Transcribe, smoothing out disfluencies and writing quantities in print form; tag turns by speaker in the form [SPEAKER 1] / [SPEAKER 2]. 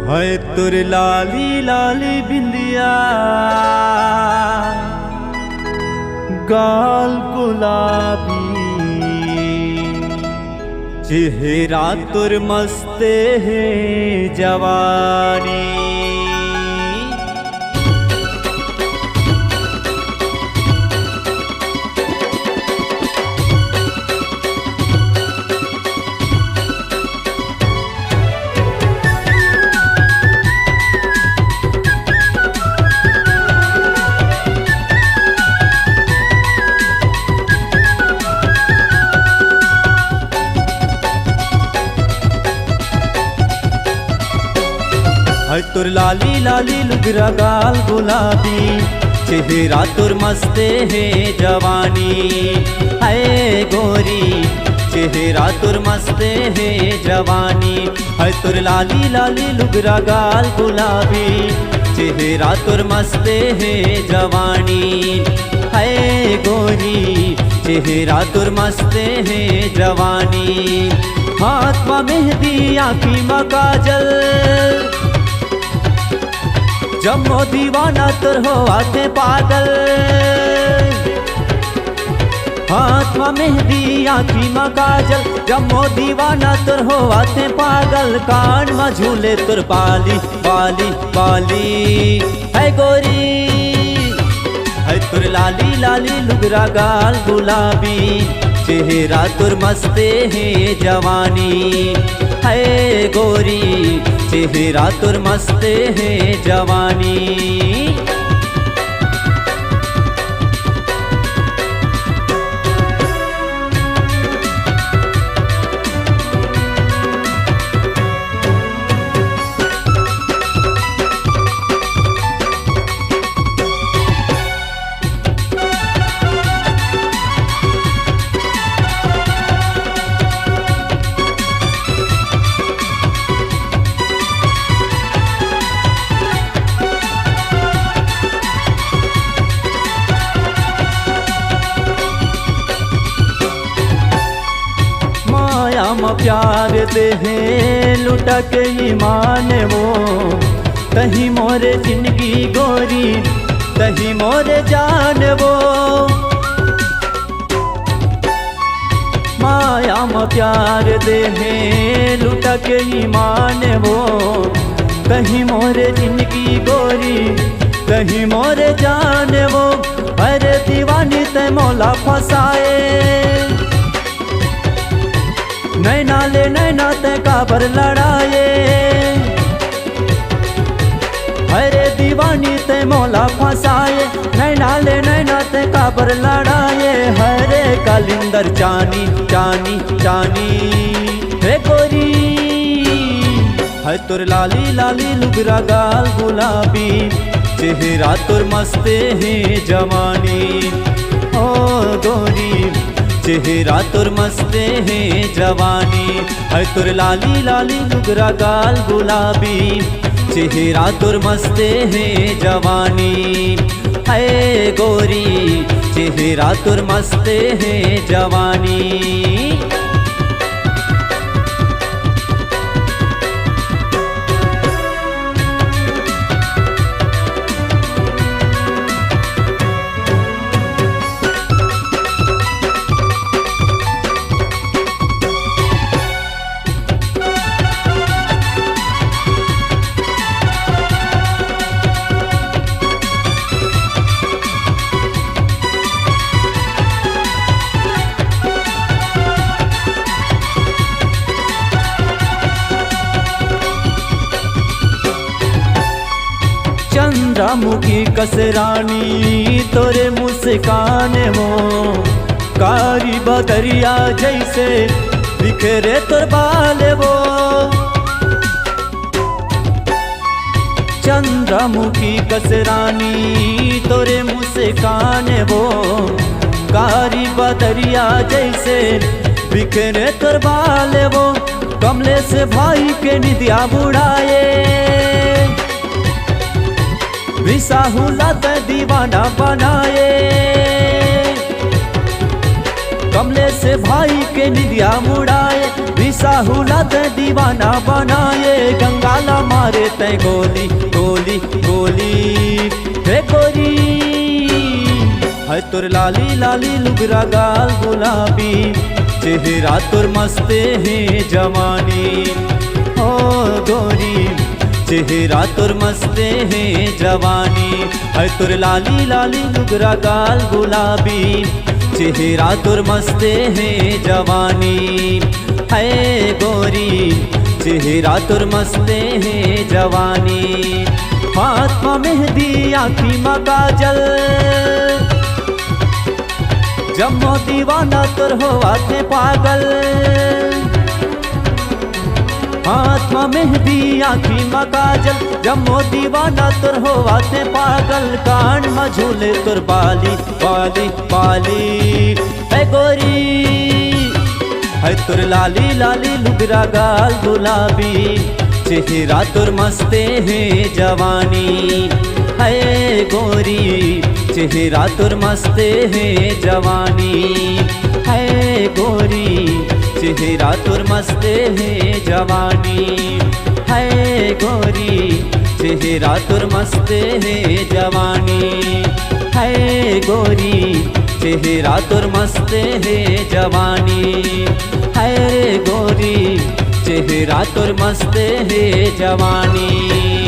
[SPEAKER 1] है तुर लाली लाली बिंदिया गाल गुलाबी चेहरा तुर मस्ते है जवानी। है तुर लाली लाली लुगरा गाल गुलाबी चेहरा तुर मस्ते है जवानी। है गोरी चेहरा तुर मस्ते है जवानी। है तुर लाली लाली लुगरा गाल गुलाबी चेहरा तुर मस्ते है जवानी। है गोरी चेहरा तुर मस्ते है जवानी। हाथ में मेहंदी आँखी में काजल जम्मो दीवाना तुर हो आते पागल। हाथ में मेहंदी आँखी में काजल जम्मो दीवाना तुर हो आते पागल। कान में झूले तुर बाली बाली बाली। है गोरी है तुर लाली लाली लुगरा गाल गुलाबी चेहरा तुर मस्ते है जवानी। है गोरी चेहरा तुर मस्ते है जवानी। प्यार दे है लुटक ईमान वो तही मोरे जिंदगी गोरी तही मोरे जान वो। माया में प्यार दे है लुटक ईमान वो तही मोरे जिंदगी गोरी तही मोरे जान वो। अरे दीवानी ते मौला फसाए नैना ले नैना ते काबर लड़ाए। अरे दीवानी ते मौला फसाए नैना ले नैना ते काबर लड़ाए। हरे कालिंदर चानी चानी चानी। हे गोरी है तुर लाली लाली लुगरा गाल गुलाबी चेहरा तुर मस्ते है जवानी। ओ गोरी चेहरा तुर मस्ते है जवानी। है तुर लाली लाली लुगरा गाल गुलाबी चेहरा तुर मस्ते है जवानी। है गोरी चेहरा तुर मस्ते है जवानी। चंद्रमुखी कसरानी तोरे मुस्कान वो कारी बदरिया जैसे बिखरे तोर बाल वो। चंद्रमुखी कसरानी तोरे मुस्कान वो कारी बदरिया जैसे बिखरे तोर बाल वो। कमले से भाई के निदिया बुढ़ाए विसाहुला ते दीवाना बनाए। कमले से भाई के निदिया मुड़ाए, विसाहुला ते दीवाना बनाए। गंगाला मारे तय गोली गोली गोली। हे गोरी है तोर लाली लाली लुगरा गाल गुलाबी, चेहरा तोर मस्ते है जवानी। ओ गोरी चेहरा तोर मस्ते है जवानी, है तोर लाली लाली लुगरा गाल गुलाबी, चेहरा तोर मस्ते है जवानी। है गोरी चेहरा तोर मस्ते है जवानी। हाथ में मेहंदी आँखी में काजल, जब मो दीवाना तोर होवा थे पागल। हाथ में मेहंदी आँखी में काजल, जब मो दीवाना तोर होवा थे पागल। कान में झूले तोर बाली बाली बाली। है गोरी है तोर लाली लाली लुगरा गाल गुलाबी, चेहरा तोर मस्ते है जवानी। है गोरी चेहरा तोर मस्ते है जवानी। है गोरी चेहरा तोर मस्ते है जवानी। है गोरी चेहरा तोर मस्ते है जवानी। है गोरी चेहरा तोर मस्ते है जवानी। है गोरी चेहरा तोर मस्ते है जवानी।